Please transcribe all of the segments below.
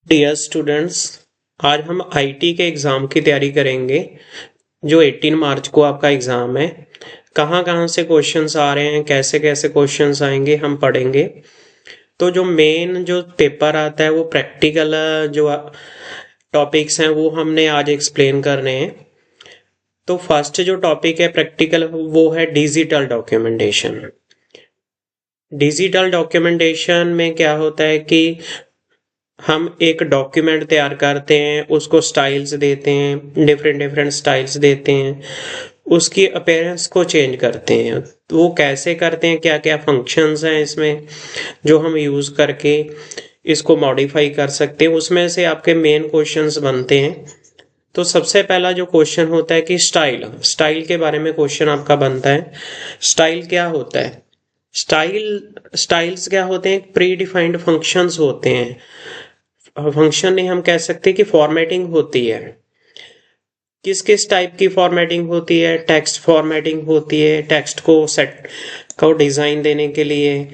Dear students, आज हम IT के एग्ज़ाम की तैयारी करेंगे जो 18 मार्च को आपका एग्ज़ाम है। कहाँ कहाँ से क्वेश्चंस आ रहे हैं, कैसे कैसे क्वेश्चंस आएंगे, हम पढ़ेंगे। तो जो मेन जो पेपर आता है वो प्रैक्टिकल जो टॉपिक्स हैं वो हमने आज एक्सप्लेन करने हैं। तो फर्स्ट जो टॉपिक है प्रैक्टिकल वो है डिजिटल डॉक्यूमेंटेशन। डिजिटल डॉक्यूमेंटेशन में क्या होता है कि हम एक डॉक्यूमेंट तैयार करते हैं, उसको स्टाइल्स देते हैं, डिफरेंट डिफरेंट स्टाइल्स देते हैं, उसकी अपीयरेंस को चेंज करते हैं। तो वो कैसे करते हैं, क्या क्या फंक्शंस हैं इसमें जो हम यूज़ करके इसको मॉडिफाई कर सकते हैं, उसमें से आपके मेन क्वेश्चंस बनते हैं। तो सबसे पहला जो क्वेश्चन होता है कि स्टाइल स्टाइल के बारे में क्वेश्चन आपका बनता है। स्टाइल क्या होता है? स्टाइल्स क्या होते हैं? प्री डिफाइंड फंक्शंस होते हैं। फंक्शन नहीं, हम कह सकते हैं कि फॉर्मेटिंग होती है। किस किस टाइप की फॉर्मेटिंग होती है? टेक्स्ट फॉर्मेटिंग होती है, टेक्स्ट को सेट को डिज़ाइन देने के लिए।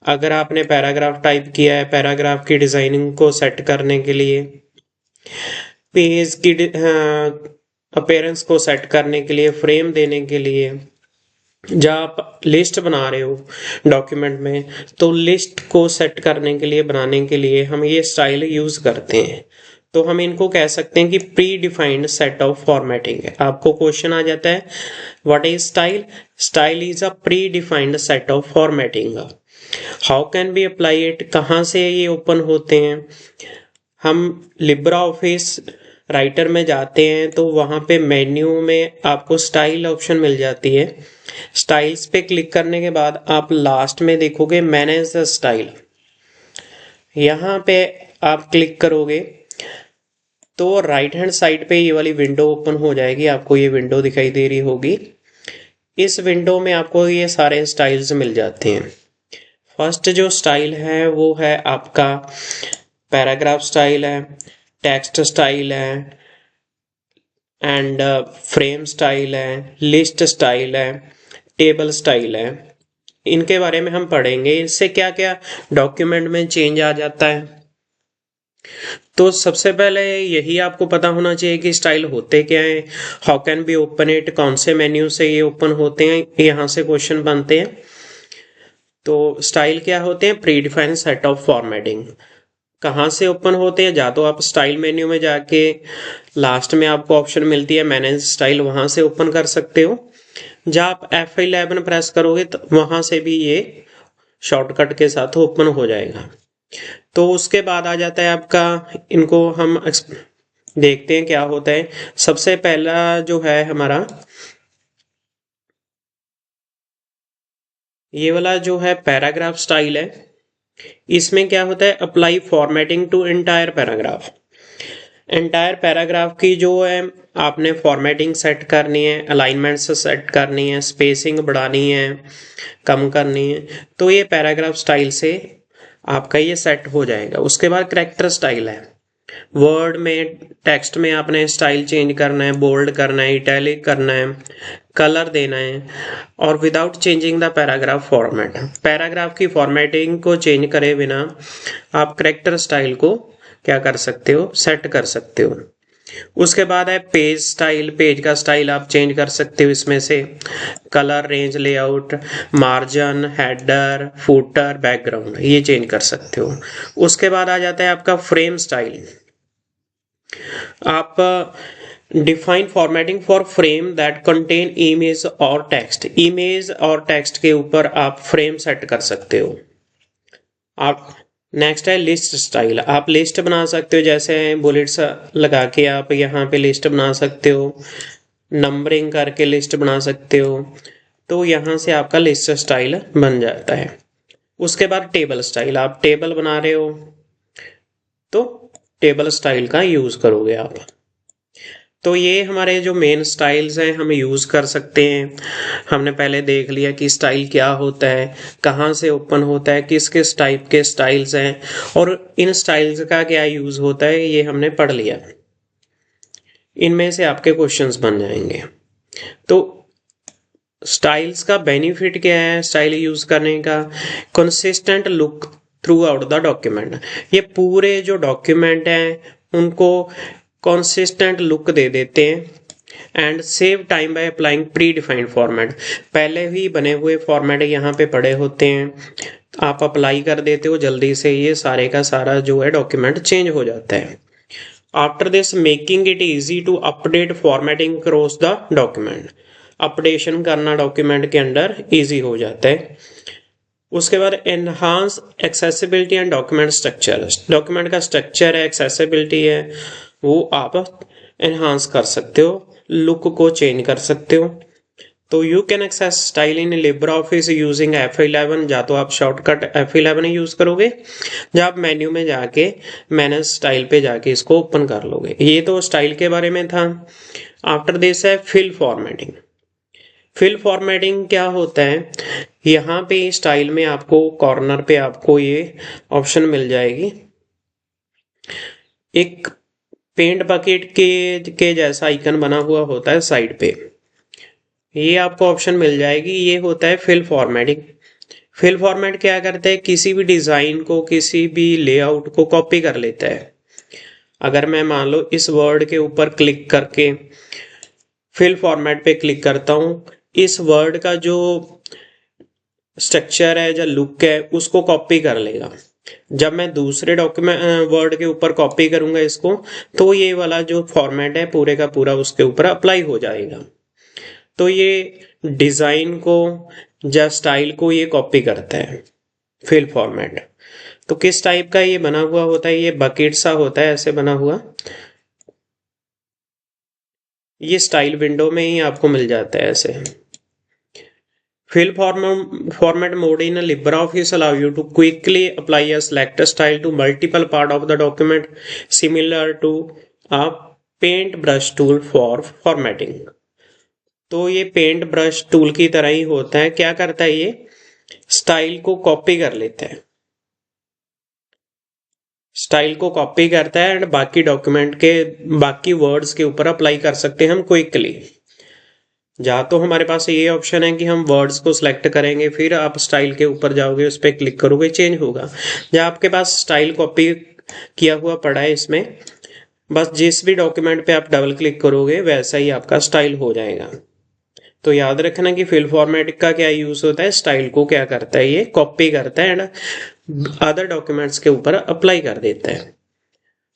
अगर आपने पैराग्राफ टाइप किया है, पैराग्राफ की डिज़ाइनिंग को सेट करने के लिए। पेज की अपीयरेंस को सेट करने के लिए, फ्रेम देने के लिए। जब आप लिस्ट बना रहे हो डॉक्यूमेंट में, तो लिस्ट को सेट करने के लिए, बनाने के लिए हम ये स्टाइल यूज करते हैं। तो हम इनको कह सकते हैं कि pre defined set of formatting है। आपको क्वेश्चन आ जाता है what is style? Style is a pre defined set of formatting. How can be apply it? कहाँ से ये ओपन होते हैं? हम लिब्रा ऑफिस राइटर में जाते हैं तो वहाँ पे मेन्यू में आपको स्टाइल ऑप्शन मिल जाती है। स्टाइल्स पे क्लिक करने के बाद आप लास्ट में देखोगे मैनेज द स्टाइल। यहाँ पे आप क्लिक करोगे तो राइट हैंड साइड पे ये वाली विंडो ओपन हो जाएगी। आपको ये विंडो दिखाई दे रही होगी। इस विंडो में आपको ये सारे स्टाइल्स मिल जाते हैं। फर्स्ट जो स्टाइल है वो है आपका पैराग्राफ स्टाइल है, टेक्स्ट स्टाइल है, एंड फ्रेम स्टाइल है, लिस्ट स्टाइल है, टेबल स्टाइल है। इनके बारे में हम पढ़ेंगे। इससे क्या क्या डॉक्यूमेंट में चेंज आ जाता है। तो सबसे पहले यही आपको पता होना चाहिए कि स्टाइल होते क्या है, how can be open it, कौन से मेन्यू से ये ओपन होते हैं, यहाँ से क्वेश्चन बनते हैं। तो स्टाइल क्या होते हैं? Pre defined set of formatting. कहाँ से ओपन होते हैं? या तो आप स्टाइल मेन्यू में जाके लास्ट में आपको ऑप्शन मिलती है मैनेज स्टाइल, वहां से ओपन कर सकते हो। जब आप F11 प्रेस करोगे तो वहां से भी ये शॉर्टकट के साथ ओपन हो जाएगा। तो उसके बाद आ जाता है आपका, इनको हम देखते हैं क्या होता है। सबसे पहला जो है हमारा ये वाला जो है पैराग्राफ स्टाइल है। इसमें क्या होता है? Apply formatting to entire paragraph. Entire paragraph की जो है आपने फॉर्मेटिंग सेट करनी है, अलाइनमेंट्स सेट करनी है, स्पेसिंग बढ़ानी है, कम करनी है। तो ये पैराग्राफ स्टाइल से आपका ये सेट हो जाएगा। उसके बाद कैरेक्टर स्टाइल है। वर्ड में, टेक्स्ट में आपने स्टाइल चेंज करना है, बोल्ड करना है, इटैलिक करना है, कलर देना है, और without changing the paragraph format. Paragraph की फॉर्मेटिंग को चेंज करे बिना आप कैरेक्टर स्टाइल को क्या कर सकते हो? सेट कर सकते हो। उसके बाद है पेज स्टाइल। पेज का स्टाइल आप चेंज कर सकते हो इसमें से, colour, range, layout, margin, header, footer, background, ये चेंज कर सकते हो। उसके बाद आ जाता है आपका फ्रेम स्टाइल। आप define formatting for frame that contain image और टेक्स्ट। इमेज और टेक्स्ट के ऊपर आप फ्रेम सेट कर सकते हो। आप नेक्स्ट है लिस्ट स्टाइल। आप लिस्ट बना सकते हो, जैसे बुलेट्स लगा के आप यहाँ पे लिस्ट बना सकते हो, नंबरिंग करके लिस्ट बना सकते हो। तो यहाँ से आपका लिस्ट स्टाइल बन जाता है। उसके बाद टेबल स्टाइल। आप टेबल बना रहे हो तो टेबल स्टाइल का यूज करोगे आप। तो ये हमारे जो मेन स्टाइल्स हैं हम यूज कर सकते हैं। हमने पहले देख लिया कि स्टाइल क्या होता है, कहाँ से ओपन होता है, किस किस टाइप के स्टाइल्स हैं, और इन स्टाइल्स का क्या यूज होता है, ये हमने पढ़ लिया। इनमें से आपके क्वेश्चंस बन जाएंगे। तो स्टाइल्स का बेनिफिट क्या है स्टाइल यूज करने का? Consistent look through out the document. ये पूरे जो डॉक्यूमेंट हैं उनको कंसिस्टेंट लुक दे देते हैं and save time by applying pre defined format. पहले ही बने हुए फॉर्मेट यहाँ पे पड़े होते हैं, आप अप्लाई कर देते हो जल्दी से, ये सारे का सारा जो है डॉक्यूमेंट चेंज हो जाता है। After this making it easy to update formatting cross the document, updation करना डॉक्यूमेंट के अंदर इजी हो जाता है। उसके बाद enhance accessibility and document structure, document का स्ट्रक्चर है, एक्सेसिबिलिटी है, वो आप एनहांस कर सकते हो, लुक को चेंज कर सकते हो। तो you can access style in Libre Office using F11, या तो आप शॉर्टकट F11 यूज करोगे, या आप मेन्यू में जाके मैनेज स्टाइल पे जाके इसको ओपन कर लोगे। ये तो स्टाइल के बारे में था। आफ्टर दिस है फिल फॉर्मेटिंग। फिल फॉर्मेटिंग क्या होता है, यहाँ पे स्टाइल में आपको कॉर्नर पे आपको ये ऑप्शन मिल जाएगी, एक पेंट बकेट के जैसा आइकन बना हुआ होता है साइड पे, ये आपको ऑप्शन मिल जाएगी। ये होता है फिल फॉर्मेटिंग। फिल फॉर्मेट क्या करता है, किसी भी डिजाइन को, किसी भी लेआउट को कॉपी कर लेता है। अगर मैं मान लो इस वर्ड के ऊपर क्लिक करके फिल फॉर्मेट पे क्लिक करता हूं, इस वर्ड का जो स्ट्रक्चर है या लुक है उसको कॉपी कर लेगा। जब मैं दूसरे डॉक्यूमेंट वर्ड के ऊपर कॉपी करूंगा इसको, तो ये वाला जो फॉर्मेट है पूरे का पूरा उसके ऊपर अप्लाई हो जाएगा। तो ये डिजाइन को या स्टाइल को ये कॉपी करता है फिल फॉर्मेट। तो किस टाइप का ये बना हुआ होता है, ये बकेट सा होता है ऐसे बना हुआ, ये स्टाइल विंडो में ही आपको मिल जाता है ऐसे। Fill format mode in LibreOffice allow you to quickly apply a select style to multiple part of the document, similar to a paintbrush tool for formatting। तो ये पेंट ब्रश टूल की तरह ही होता है। क्या करता है, ये स्टाइल को कॉपी कर लेता है, स्टाइल को कॉपी करता है एंड बाकी डॉक्यूमेंट के बाकी वर्ड्स के ऊपर अप्लाई कर सकते हैं हम क्विकली। या तो हमारे पास ये ऑप्शन है कि हम वर्ड्स को सिलेक्ट करेंगे, फिर आप स्टाइल के ऊपर जाओगे, उस पर क्लिक करोगे, चेंज होगा। या आपके पास स्टाइल कॉपी किया हुआ पड़ा है इसमें, बस जिस भी डॉक्यूमेंट पे आप डबल क्लिक करोगे वैसा ही आपका स्टाइल हो जाएगा। तो याद रखना कि फिल फॉर्मेट का क्या यूज होता है, स्टाइल को क्या करता है, ये कॉपी करता है एंड अदर डॉक्यूमेंट्स के ऊपर अप्लाई कर देता है।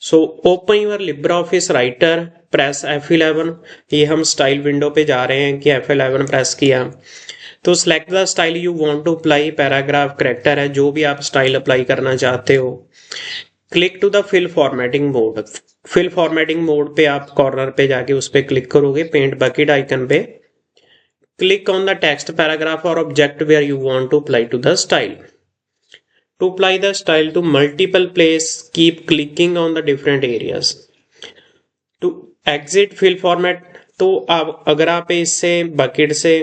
So open your Libre Office Writer, press F11। ये हम स्टाइल विंडो पे जा रहे हैं कि F11 प्रेस किया तो select the style you want to apply, paragraph character है, जो भी आप स्टाइल अप्लाई करना चाहते हो। Click to the fill formatting mode. Fill formatting mode पे आप कॉर्नर पे जाके उस पर क्लिक करोगे, पेंट बकेट आइकन पे click on the text paragraph और object where you want to apply to the style. To apply the style to multiple place, keep clicking on the different areas. To exit fill format, तो आप अगर आप इससे bucket से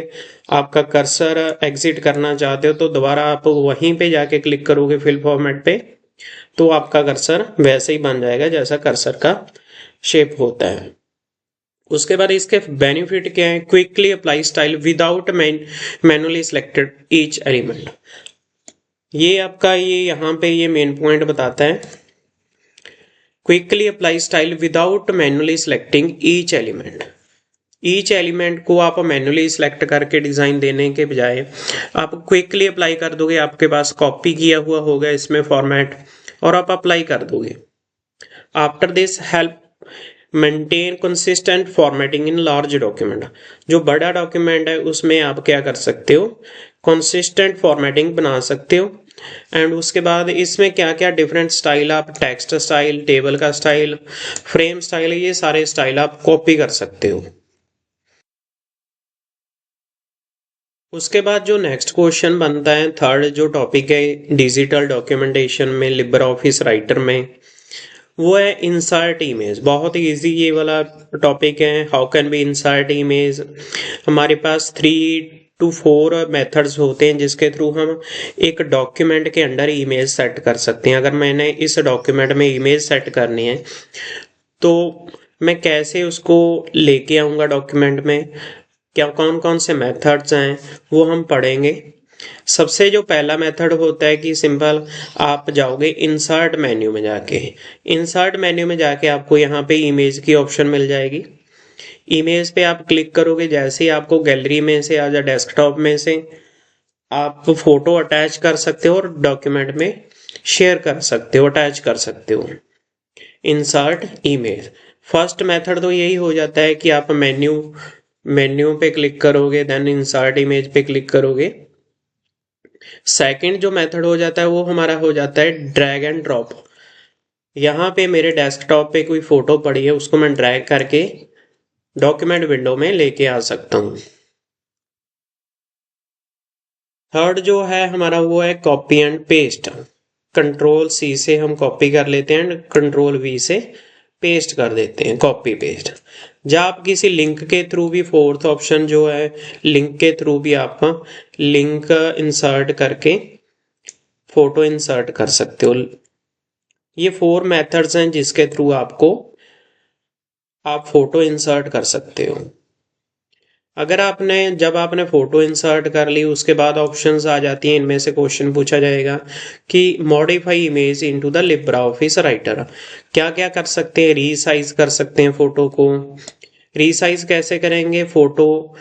आपका cursor exit करना चाहते हो तो दोबारा आप वहीं पे जाके क्लिक करोगे फिल फॉर्मेट पे, तो आपका कर्सर वैसे ही बन जाएगा जैसा कर्सर का शेप होता है। उसके बाद इसके बेनिफिट क्या है, quickly apply style without manually selected each element. ये आपका ये यहाँ पे ये मेन पॉइंट बताता है, quickly apply style without manually selecting each element. Each element को आप मैनुअली सिलेक्ट करके डिजाइन देने के बजाय आप क्विकली अप्लाई कर दोगे, आपके पास कॉपी किया हुआ होगा इसमें फॉर्मेट और आप अप्लाई कर दोगे। After this help maintain consistent formatting in large document. जो बड़ा डॉक्यूमेंट है उसमें आप क्या कर सकते हो, कंसिस्टेंट फॉर्मेटिंग बना सकते हो। एंड उसके बाद इसमें क्या क्या डिफरेंट स्टाइल, आप टेक्स्ट स्टाइल, टेबल का स्टाइल, फ्रेम स्टाइल, ये सारे स्टाइल आप कॉपी कर सकते हो। उसके बाद जो नेक्स्ट क्वेश्चन बनता है, थर्ड जो टॉपिक है डिजिटल डॉक्यूमेंटेशन में लिब्रा ऑफिस राइटर में, वो है इंसर्ट इमेज। बहुत ही इजी ये वाला टॉपिक है, how can be insert image. हमारे पास 3 to 4 मेथड्स होते हैं जिसके थ्रू हम एक डॉक्यूमेंट के अंदर इमेज सेट कर सकते हैं। अगर मैंने इस डॉक्यूमेंट में इमेज सेट करनी है तो मैं कैसे उसको लेके आऊँगा डॉक्यूमेंट में, क्या कौन कौन से मेथड्स हैं वो हम पढ़ेंगे। सबसे जो पहला मेथड होता है कि सिंपल आप जाओगे इंसर्ट मेन्यू में जाके, इंसर्ट मेन्यू में जाके आपको यहाँ पे इमेज की ऑप्शन मिल जाएगी। इमेज पे आप क्लिक करोगे, जैसे ही आपको गैलरी में से या डेस्कटॉप में से आप फोटो अटैच कर सकते हो और डॉक्यूमेंट में शेयर कर सकते हो, अटैच कर सकते हो। इंसर्ट इमेज फर्स्ट मेथड तो यही हो जाता है कि आप मेन्यू पे क्लिक करोगे, देन इंसर्ट इमेज पे क्लिक करोगे। सेकंड जो मेथड हो जाता है वो हमारा हो जाता है ड्रैग एंड ड्रॉप। यहाँ पे मेरे डेस्कटॉप पे कोई फोटो पड़ी है, उसको मैं ड्रैग करके डॉक्यूमेंट विंडो में लेके आ सकता हूँ। थर्ड जो है हमारा वो है copy and paste. Control C से हम कॉपी कर लेते हैं, कंट्रोल वी से पेस्ट कर देते हैं, कॉपी पेस्ट। जब आप किसी लिंक के थ्रू भी, फोर्थ ऑप्शन जो है लिंक के थ्रू भी आप लिंक इंसर्ट करके फोटो इंसर्ट कर सकते हो। ये 4 मेथड्स हैं जिसके थ्रू आप फोटो इंसर्ट कर सकते हो। अगर जब आपने फोटो इंसर्ट कर ली, उसके बाद ऑप्शंस आ जाती हैं, इनमें से क्वेश्चन पूछा जाएगा कि modify image into the Libra Office writer. क्या क्या कर सकते हैं? रीसाइज कर सकते हैं फोटो को। रीसाइज कैसे करेंगे? फोटो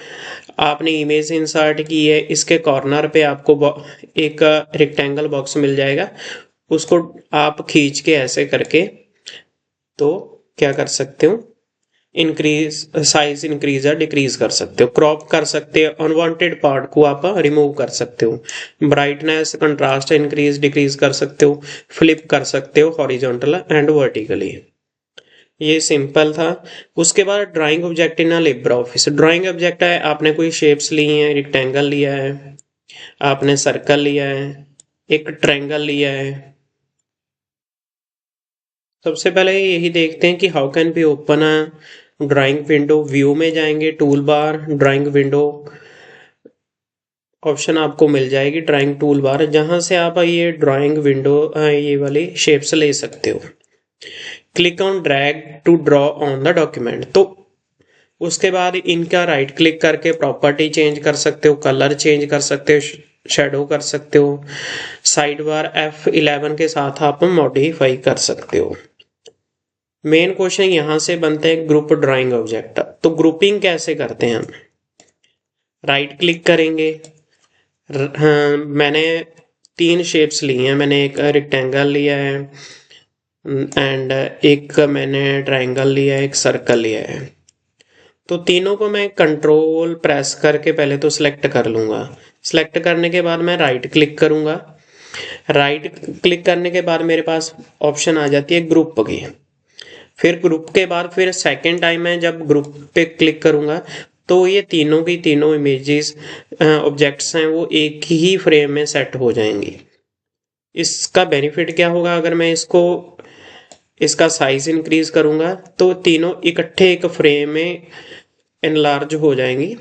आपने इमेज इंसर्ट की है, इसके कॉर्नर पे आपको एक रेक्टेंगल बॉक्स मिल जाएगा, उसको आप खींच के ऐसे करके तो क्या कर सकते हो, साइज इंक्रीज या डिक्रीज कर सकते हो, क्रॉप कर सकते हो, अनवांटेड पार्ट को आप रिमूव कर सकते हो, ब्राइटनेस कंट्रास्ट इंक्रीज डिक्रीज कर सकते हो, फ्लिप कर सकते हो हॉरिजॉन्टल एंड वर्टिकली। ये सिंपल था। उसके बाद drawing object in Libre office. Drawing object है, आपने कोई शेप्स ली हैं, रेक्टेंगल लिया है, आपने सर्कल लिया है, एक ट्रायंगल लिया है। सबसे पहले यही देखते हैं कि how can be open a drawing window. View में जाएंगे, tool bar, drawing window option आपको मिल जाएगी, ड्राइंग टूल बार, जहां से आप ये ड्राइंग विंडो ये वाली शेप्स ले सकते हो। Click on drag to draw on the document. तो उसके बाद इनका राइट क्लिक करके प्रॉपर्टी चेंज कर सकते हो, कलर चेंज कर सकते हो, शेडो कर सकते हो, साइड बार F11 के साथ आप मॉडिफाई कर सकते हो। मेन क्वेश्चन यहां से बनता है ग्रुप ड्राइंग ऑब्जेक्ट। तो ग्रुपिंग कैसे करते हैं हम? राइट क्लिक करेंगे, हाँ, मैंने 3 शेप्स ली हैं, मैंने एक रेक्टेंगल लिया है एंड एक मैंने ट्रायंगल लिया है, एक सर्कल लिया है। तो तीनों को मैं कंट्रोल प्रेस करके पहले तो सिलेक्ट कर लूंगा। सिलेक्ट करने के बाद मैं राइट क्लिक करूंगा। राइट क्लिक करने के बाद मेरे पास ऑप्शन आ जाती है ग्रुप की। फिर ग्रुप के बाद फिर सेकेंड टाइम मैं जब ग्रुप पे क्लिक करूंगा तो ये तीनों की तीनों इमेजेस ऑब्जेक्ट्स हैं वो एक ही फ्रेम में सेट हो जाएंगी। इसका बेनिफिट क्या होगा? अगर मैं इसका साइज इंक्रीज करूंगा तो तीनों इकट्ठे एक फ्रेम में एनलार्ज हो जाएंगी।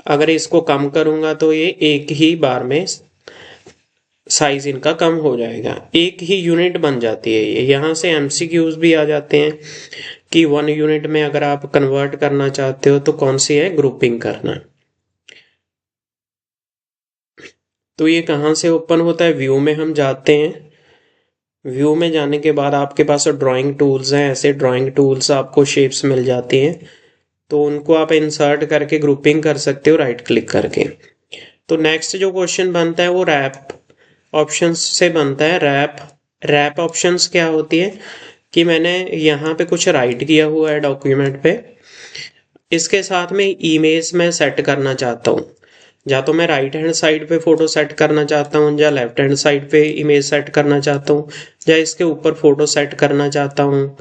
अगर इसको कम करूंगा तो ये एक ही बार में साइज इनका कम हो जाएगा, एक ही यूनिट बन जाती है ये। यहाँ से MCQs भी आ जाते हैं कि 1 यूनिट में अगर आप कन्वर्ट करना चाहते हो तो कौन सी है ग्रुपिंग करना। तो ये कहाँ से ओपन होता है? व्यू में हम जाते हैं। व्यू में जाने के बाद आपके पास ड्राइंग टूल्स हैं, ऐसे ड्राइंग टूल्स आपको शेप्स मिल जाती हैं, तो उनको आप इंसर्ट करके ग्रुपिंग कर सकते हो राइट क्लिक करके। तो नेक्स्ट जो क्वेश्चन बनता है वो रैप ऑप्शंस से बनता है। रैप ऑप्शंस क्या होती है कि मैंने यहाँ पे कुछ राइट किया हुआ है डॉक्यूमेंट पे, इसके साथ में इमेज में सेट करना चाहता हूँ। या तो मैं राइट हैंड साइड पे फोटो सेट करना चाहता हूँ, या लेफ्ट हैंड साइड पे इमेज सेट करना चाहता हूँ, या इसके ऊपर फोटो सेट करना चाहता हूँ,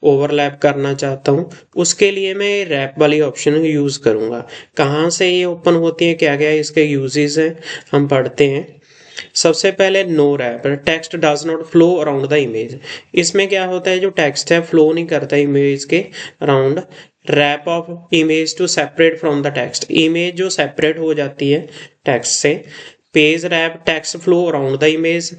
ओवरलैप करना चाहता हूँ। उसके लिए मैं रैप वाली ऑप्शन यूज करूंगा। कहाँ से ये ओपन होती है, क्या क्या इसके यूजेस हैं, हम पढ़ते हैं। सबसे पहले no wrap, text does not flow around the image. इसमें क्या होता है, जो टेक्स्ट है फ्लो नहीं करता इमेज के around. Wrap off image to separate from the text, image जो सेपरेट हो जाती है टेक्स्ट से। Page wrap, text flow around the image.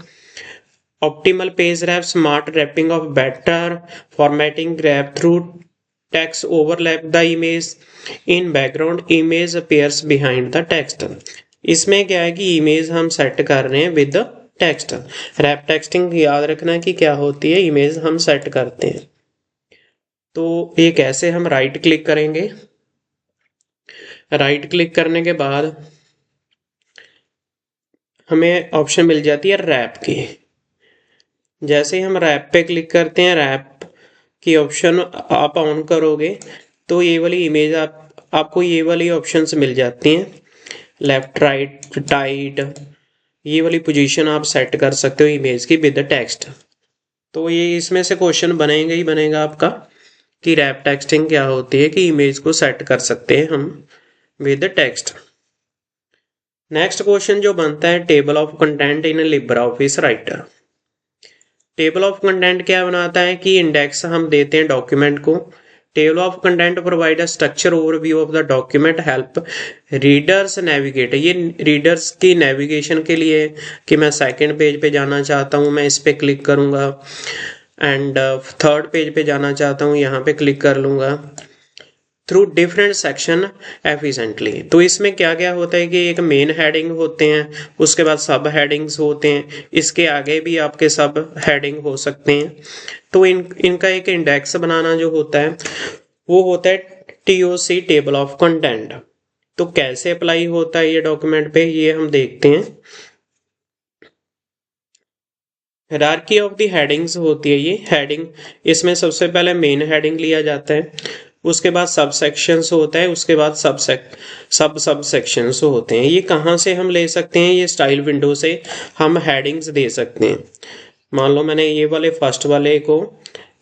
Optimal page wrap, smart wrapping off better formatting wrap through text overlap the image in background, image appears behind the text। इसमें क्या है कि image हम set कर रहे हैं with text. Rap texting याद रखना कि क्या होती है, इमेज हम सेट करते हैं। तो ये कैसे, हम राइट क्लिक करेंगे, राइट क्लिक करने के बाद हमें ऑप्शन मिल जाती है रैप की। जैसे ही हम रैप पे क्लिक करते हैं, रैप की ऑप्शन आप ऑन करोगे तो ये वाली इमेज आपको ये वाली ऑप्शंस मिल जाती हैं, लेफ्ट राइट टाइट, ये वाली पोजीशन आप सेट कर सकते हो इमेज की विद टेक्स्ट। तो ये इसमें से क्वेश्चन बनेगा ही बनेगा आपका कि रैप टेक्स्टिंग क्या होती है, कि इमेज को सेट कर सकते हैं हम विद टेक्स्ट। नेक्स्ट क्वेश्चन जो बनता है, table of content in Libre office writer. Table of content क्या बनाता है कि इंडेक्स हम देते हैं डॉक्यूमेंट को। Table of content provide a structure overview of the document, help readers navigate. ये रीडर्स की नेविगेशन के लिए कि मैं सेकंड पेज पे जाना चाहता हूँ, मैं इस पे क्लिक करूँगा, एंड थर्ड पेज पे जाना चाहता हूँ, यहाँ पे क्लिक कर लूँगा, थ्रू डिफरेंट सेक्शन एफिशिएंटली। तो इसमें क्या क्या होता है कि एक मेन हेडिंग होते हैं, उसके बाद सब हेडिंग्स होते हैं, इसके आगे भी आपके सब हेडिंग हो सकते हैं। तो इनका एक इंडेक्स बनाना जो होता है वो होता है TOC, टेबल ऑफ कंटेंट। तो कैसे अप्लाई होता है ये डॉक्यूमेंट पे, ये हम देखते हैं। हायरार्की ऑफ द हेडिंग्स होती है ये हेडिंग, इसमें सबसे पहले मेन हेडिंग लिया जाता है, उसके बाद सब सेक्शंस होता है, उसके बाद सब सेक्शंस होते हैं। ये कहाँ से हम ले सकते हैं, ये स्टाइल विंडो से हम हेडिंग्स दे सकते हैं। मान लो मैंने ये वाले फर्स्ट वाले को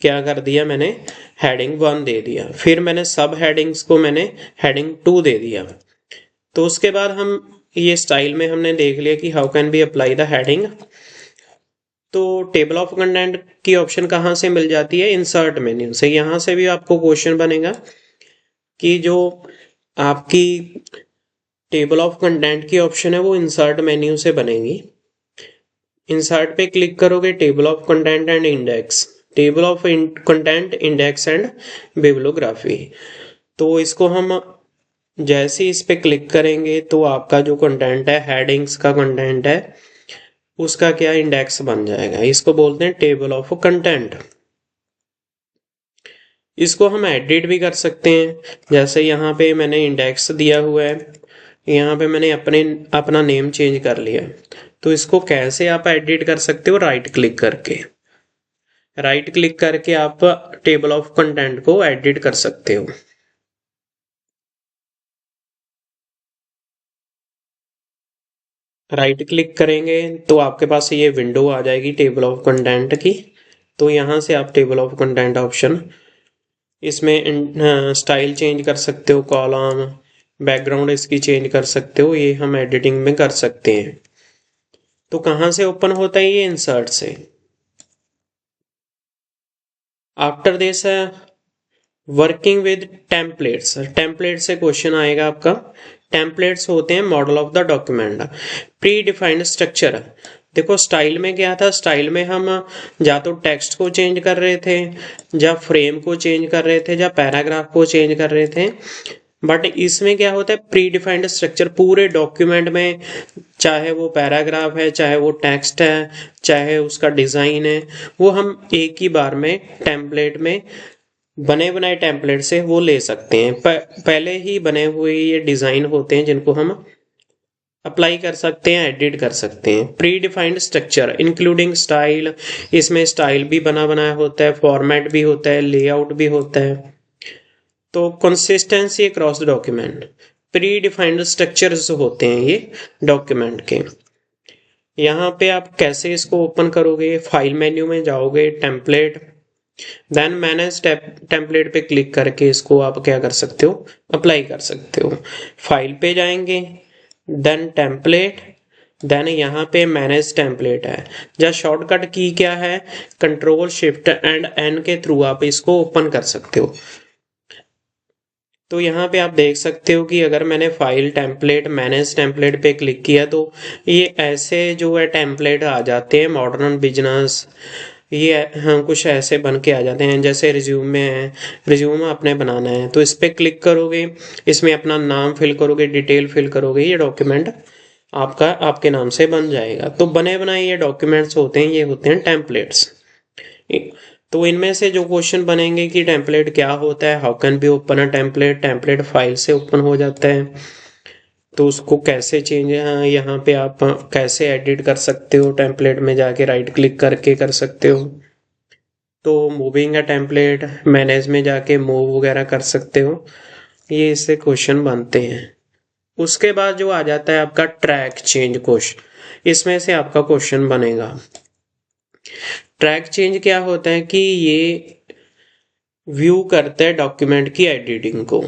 क्या कर दिया, मैंने हेडिंग 1 दे दिया, फिर मैंने सब हेडिंग्स को मैंने हेडिंग 2 दे दिया। तो उसके बाद हम ये स्टाइल में हमने देख लिया कि how can be apply the heading. तो टेबल ऑफ कंटेंट की ऑप्शन कहाँ से मिल जाती है, इंसर्ट मेन्यू से। यहाँ से भी आपको क्वेश्चन बनेगा कि जो आपकी टेबल ऑफ कंटेंट की ऑप्शन है वो इंसर्ट मेन्यू से बनेगी। इंसर्ट पे क्लिक करोगे, table of content and index, table of content, index and bibliography. तो इसको हम जैसे इस पे क्लिक करेंगे तो आपका जो कंटेंट है, हेडिंग्स का कंटेंट है, उसका क्या इंडेक्स बन जाएगा। इसको बोलते हैं टेबल ऑफ कंटेंट। इसको हम एडिट भी कर सकते हैं, जैसे यहाँ पे मैंने इंडेक्स दिया हुआ है, यहाँ पे मैंने अपना नेम चेंज कर लिया। तो इसको कैसे आप एडिट कर सकते हो, राइट क्लिक करके। राइट क्लिक करके आप टेबल ऑफ कंटेंट को एडिट कर सकते हो। राइट क्लिक करेंगे तो आपके पास ये विंडो आ जाएगी टेबल ऑफ कंटेंट की। तो यहाँ से आप टेबल ऑफ कंटेंट ऑप्शन, इसमें स्टाइल चेंज कर सकते हो, कॉलम, बैकग्राउंड इसकी चेंज कर सकते हो, ये हम एडिटिंग में कर सकते हैं। तो कहाँ से ओपन होता है ये, इंसर्ट से। After this working with templates, template से क्वेश्चन आएगा आपका। टेम्पलेट्स होते हैं model of the document, pre defined structure. देखो स्टाइल में क्या था, स्टाइल में हम या तो टेक्स्ट को चेंज कर रहे थे, या फ्रेम को चेंज कर रहे थे, या पैराग्राफ को चेंज कर रहे थे। बट इसमें क्या होता है, प्री डिफाइंड स्ट्रक्चर पूरे डॉक्यूमेंट में, चाहे वो पैराग्राफ है, चाहे वो टेक्स्ट है, चाहे उसका डिजाइन है, वो हम एक ही बार में टेम्पलेट में बने बनाए टेम्पलेट से वो ले सकते हैं। पहले ही बने हुए ये डिजाइन होते हैं जिनको हम अप्लाई कर सकते हैं, एडिट कर सकते हैं। Pre defined structure including style, इसमें स्टाइल भी बना बनाया होता है, फॉर्मेट भी होता है, लेआउट भी होता है। तो consistency across the document, pre defined structures होते हैं ये डॉक्यूमेंट के। यहाँ पे आप कैसे इसको ओपन करोगे, फाइल मेन्यू में जाओगे, टेम्पलेट, देन मैनेज टेम्पलेट पे क्लिक करके इसको आप क्या कर सकते हो, अप्लाई कर सकते हो। फाइल पे जाएंगे, देन टेम्पलेट, देन यहाँ पे मैनेज टेम्पलेट है। या शॉर्टकट की क्या है, कंट्रोल शिफ्ट एंड एन के थ्रू आप इसको ओपन कर सकते हो। तो यहाँ पे आप देख सकते हो कि अगर मैंने फाइल, टेम्पलेट, मैनेज टेम्पलेट पे क्लिक किया तो ये ऐसे जो है टेम्पलेट आ जाते हैं, मॉडर्न बिजनेस, ये हाँ कुछ ऐसे बन के आ जाते हैं। जैसे रिज्यूम में है, रिज्यूम आपने बनाना है तो इस पर क्लिक करोगे, इसमें अपना नाम फिल करोगे, डिटेल फिल करोगे, ये डॉक्यूमेंट आपका आपके नाम से बन जाएगा। तो बने बनाए ये डॉक्यूमेंट्स होते हैं, ये होते हैं टेम्पलेट्स। तो इनमें से जो क्वेश्चन बनेंगे कि टेम्पलेट क्या होता है, how can be open a template, template file से ओपन हो जाता है, तो उसको कैसे चेंज, यहाँ पे आप कैसे एडिट कर सकते हो, टेम्पलेट में जाके राइट क्लिक करके कर सकते हो, तो मूविंग अ टेम्पलेट, मैनेज में जाके मूव वगैरह कर सकते हो, ये इससे क्वेश्चन बनते हैं। उसके बाद जो आ जाता है आपका ट्रैक चेंज क्वेश्चन, इसमें से आपका क्वेश्चन बनेगा। ट्रैक चेंज क्या होता है कि ये व्यू करता है डॉक्यूमेंट की एडिटिंग को।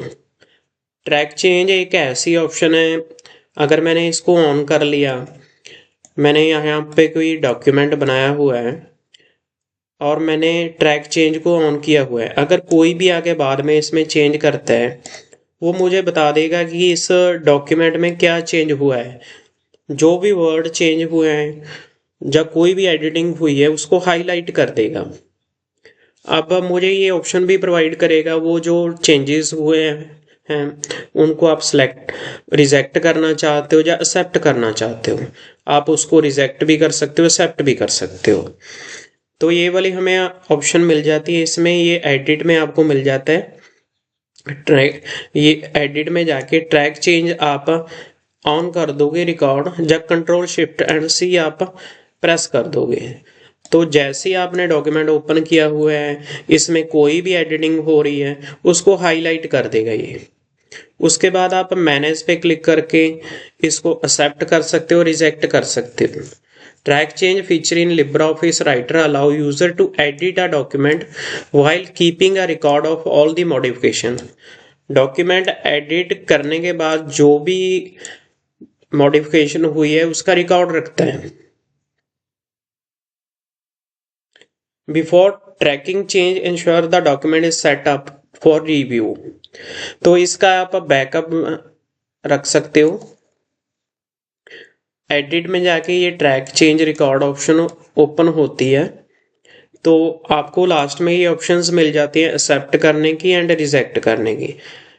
ट्रैक चेंज एक ऐसी ऑप्शन है, अगर मैंने इसको ऑन कर लिया, मैंने यहाँ पे कोई डॉक्यूमेंट बनाया हुआ है और मैंने ट्रैक चेंज को ऑन किया हुआ है, अगर कोई भी आगे बाद में इसमें चेंज करता है, वो मुझे बता देगा कि इस डॉक्यूमेंट में क्या चेंज हुआ है। जो भी वर्ड चेंज हुए हैं, जब कोई भी एडिटिंग हुई है, उसको हाईलाइट कर देगा। अब मुझे ये ऑप्शन भी प्रोवाइड करेगा, वो जो चेंजेस हुए हैं उनको आप सेलेक्ट रिजेक्ट करना चाहते हो या एक्सेप्ट करना चाहते हो, आप उसको रिजेक्ट भी कर सकते हो, एक्सेप्ट भी कर सकते हो। तो ये वाली हमें ऑप्शन मिल जाती है इसमें, ये एडिट में आपको मिल जाता है। ट्रैक, ये एडिट में जाके ट्रैक चेंज आप ऑन कर दोगे रिकॉर्ड, जब कंट्रोल शिफ्ट एंड सी आप प्रेस कर दोगे, तो जैसे ही आपने डॉक्यूमेंट ओपन किया हुआ है, इसमें कोई भी एडिटिंग हो रही है, उसको हाईलाइट कर देगा ये। उसके बाद आप मैनेज पे क्लिक करके इसको एक्सेप्ट कर सकते हो, रिजेक्ट कर सकते हो। Track change feature in LibreOffice Writer allow user to edit a document while keeping a record of all the modification. Document edit करने के बाद जो भी मॉडिफिकेशन हुई है उसका रिकॉर्ड रखता है। Before tracking change ensure the document is set up for review, तो इसका आप बैकअप रख सकते हो। एडिट में जाके ये track change record option open होती है, तो आपको लास्ट में ये ऑप्शंस मिल जाती हैं एक्सेप्ट करने की एंड रिजेक्ट करने की।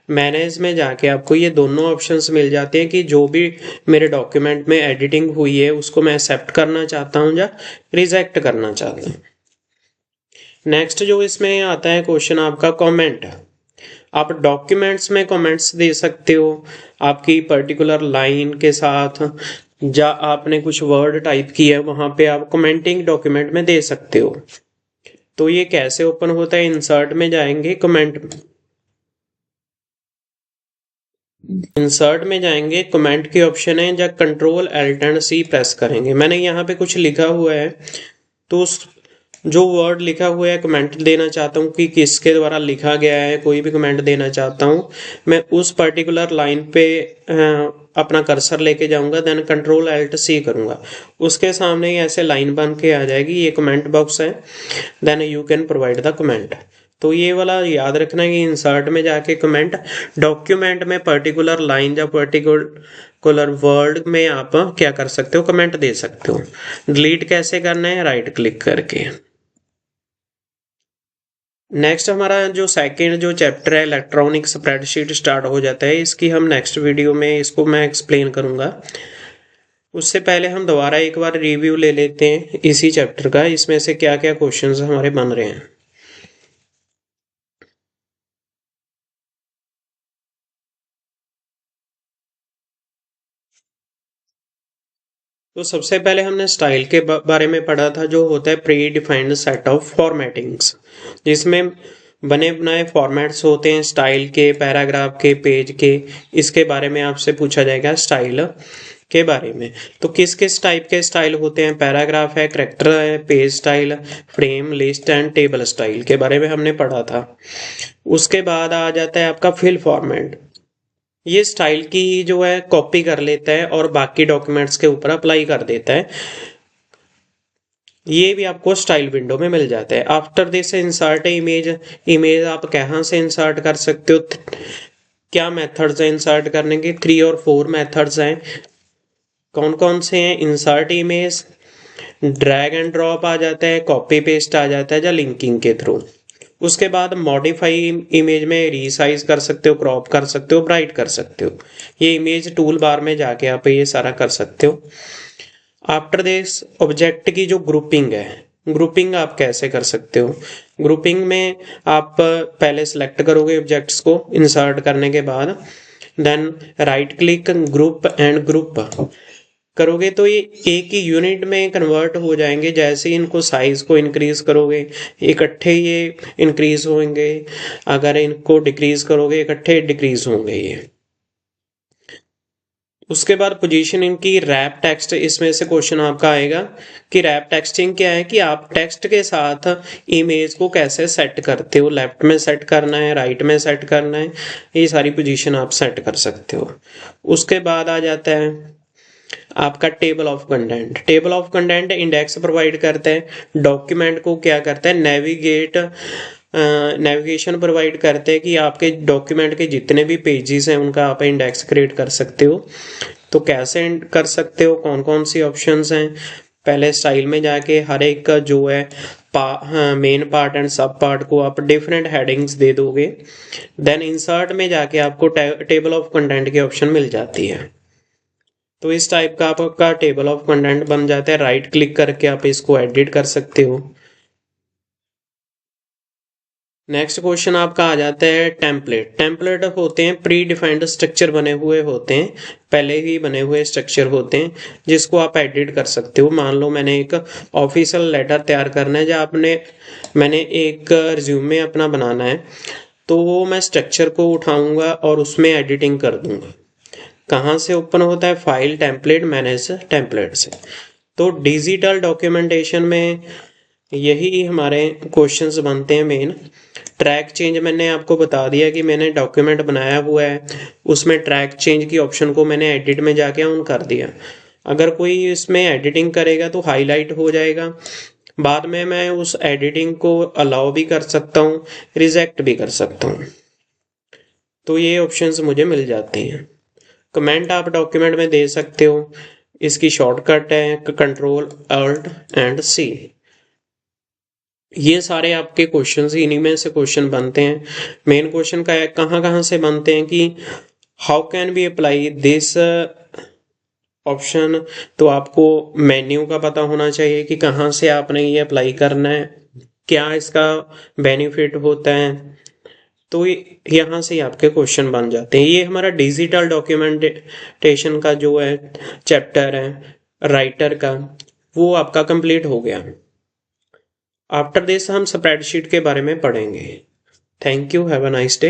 मैनेज में जाके आपको ये दोनों ऑप्शंस मिल जाते हैं कि जो भी मेरे डॉक्यूमेंट में एडिटिंग हुई है उसको मैं एक्सेप्ट करना चाहता हूँ या रिजेक्ट करना चाहता हूँ। नेक्स्ट जो इसमें आता है क्वेश्चन आपका कमेंट। आप डॉक्यूमेंट्स में कमेंट्स दे सकते हो आपकी पर्टिकुलर लाइन के साथ, या आपने कुछ वर्ड टाइप किया है वहां पे आप कमेंटिंग डॉक्यूमेंट में दे सकते हो। तो ये कैसे ओपन होता है, इंसर्ट में जाएंगे, इंसर्ट में जाएंगे, कमेंट की ऑप्शन है, या control alt and C press करेंगे। मैंने यहाँ पे कुछ लिखा हुआ है, तो जो वर्ड लिखा हुआ है कमेंट देना चाहता हूँ कि किसके द्वारा लिखा गया है, कोई भी कमेंट देना चाहता हूँ, मैं उस पर्टिकुलर लाइन पे अपना कर्सर लेके जाऊंगा, देन कंट्रोल एल्ट सी करूंगा, उसके सामने ही ऐसे लाइन बन के आ जाएगी, ये कमेंट बॉक्स है, then you can provide the comment. तो ये वाला याद रखना कि इंसर्ट में जाके कमेंट, डॉक्यूमेंट में पर्टिकुलर लाइन या पर्टिकुलर वर्ड में आप क्या कर सकते हो, कमेंट दे सकते हो। डिलीट कैसे करना है, राइट क्लिक करके। नेक्स्ट हमारा जो सेकंड जो चैप्टर है इलेक्ट्रॉनिक स्प्रेडशीट स्टार्ट हो जाता है, इसकी हम नेक्स्ट वीडियो में इसको मैं एक्सप्लेन करूंगा। उससे पहले हम दोबारा एक बार रिव्यू ले लेते हैं इसी चैप्टर का, इसमें से क्या क्या क्वेश्चंस हमारे बन रहे हैं। तो सबसे पहले हमने स्टाइल के बारे में पढ़ा था, जो होता है pre defined set of formattings, जिसमें बने बनाए फॉर्मेट्स होते हैं स्टाइल के, पैराग्राफ के, पेज के। इसके बारे में आपसे पूछा जाएगा स्टाइल के बारे में। तो किस किस टाइप के स्टाइल होते हैं, पैराग्राफ है, करेक्टर है, page style, frame, list and table style के बारे में हमने पढ़ा था। उसके बाद आ जाता है आपका फिल फॉर्मेट, ये स्टाइल की जो है कॉपी कर लेता है और बाकी डॉक्यूमेंट्स के ऊपर अप्लाई कर देता है। ये भी आपको स्टाइल विंडो में मिल जाता है। After this insert image, image आप कहाँ से इंसर्ट कर सकते हो, क्या मेथड्स हैं इंसर्ट करने के, 3 और 4 मेथड्स हैं। कौन कौन से हैं, insert image, drag and drop आ जाता है, कॉपी पेस्ट आ जाता है, या लिंकिंग के थ्रू। उसके बाद मॉडिफाई इमेज में रीसाइज कर सकते हो, क्रॉप कर सकते हो, ब्राइट कर सकते हो। ये इमेज टूल बार में जाके आप ये सारा कर सकते हो। आफ्टर दिस ऑब्जेक्ट की जो ग्रुपिंग है, ग्रुपिंग आप कैसे कर सकते हो? ग्रुपिंग में आप पहले सिलेक्ट करोगे ऑब्जेक्ट्स को इंसर्ट करने के बाद, then right click group and group करोगे तो ये एक ही यूनिट में कन्वर्ट हो जाएंगे। जैसे ही इनको साइज को इंक्रीज करोगे इकट्ठे ये इंक्रीज होंगे, अगर इनको डिक्रीज करोगे इकट्ठे डिक्रीज होंगे ये। उसके बाद पोजीशन इनकी रैप टेक्स्ट, इसमें से क्वेश्चन आपका आएगा कि रैप टेक्सटिंग क्या है, कि आप टेक्स्ट के साथ इमेज को कैसे सेट करते हो, लेफ्ट में सेट करना है, राइट में सेट करना है, ये सारी पोजीशन आप सेट कर सकते हो। उसके बाद आ जाता है आपका table of content. Table of content index provide करता है, डॉक्यूमेंट को क्या करता है, नेविगेशन प्रोवाइड करते हैं कि आपके डॉक्यूमेंट के जितने भी पेजेस हैं उनका आप इंडेक्स क्रिएट कर सकते हो। तो कैसे कर सकते हो, कौन कौन सी ऑप्शंस हैं? पहले स्टाइल में जाके हर एक का जो है मेन पार्ट एंड सब पार्ट को आप डिफरेंट हेडिंग्स दे दोगे। देन इंसर्ट में जाके आपको टेबल ऑफ कंटेंट की ऑप्शन मिल जाती है। तो इस टाइप का आपका टेबल ऑफ कंटेंट बन जाता है। राइट क्लिक करके आप इसको एडिट कर सकते हो। नेक्स्ट क्वेश्चन आपका आ जाता है टेम्पलेट। टेम्पलेट होते हैं प्री डिफाइंड स्ट्रक्चर बने हुए होते हैं, पहले ही बने हुए स्ट्रक्चर होते हैं जिसको आप एडिट कर सकते हो। मान लो मैंने एक ऑफिशियल लेटर तैयार करना है, जहाँ मैंने एक रिज्यूमे अपना बनाना है, तो वो मैं स्ट्रक्चर को उठाऊंगा और उसमें एडिटिंग कर दूंगा। कहाँ से ओपन होता है? फाइल टेम्पलेट मैनेज टेम्पलेट से। तो डिजिटल डॉक्यूमेंटेशन में यही हमारे क्वेश्चंस बनते हैं मेन। ट्रैक चेंज मैंने आपको बता दिया कि मैंने डॉक्यूमेंट बनाया हुआ है, उसमें ट्रैक चेंज की ऑप्शन को मैंने एडिट में जाके ऑन कर दिया। अगर कोई इसमें एडिटिंग करेगा तो हाईलाइट हो जाएगा, बाद में मैं उस एडिटिंग को अलाउ भी कर सकता हूँ, रिजेक्ट भी कर सकता हूँ। तो ये ऑप्शंस मुझे मिल जाते हैं। कमेंट आप डॉक्यूमेंट में दे सकते हो, इसकी शॉर्टकट है कंट्रोल अल्ट एंड सी। ये सारे आपके क्वेश्चंस इन्हीं में से क्वेश्चन बनते हैं। मेन क्वेश्चन का कहाँ कहाँ से बनते हैं कि how can be apply this option, तो आपको मेन्यू का पता होना चाहिए कि कहाँ से आपने ये अप्लाई करना है, क्या इसका बेनिफिट होता है। तो यहाँ से आपके क्वेश्चन बन जाते हैं। ये हमारा डिजिटल डॉक्यूमेंटेशन का जो है चैप्टर है राइटर का, वो आपका कंप्लीट हो गया। आफ्टर दिस हम स्प्रेडशीट के बारे में पढ़ेंगे। Thank you, have a nice day.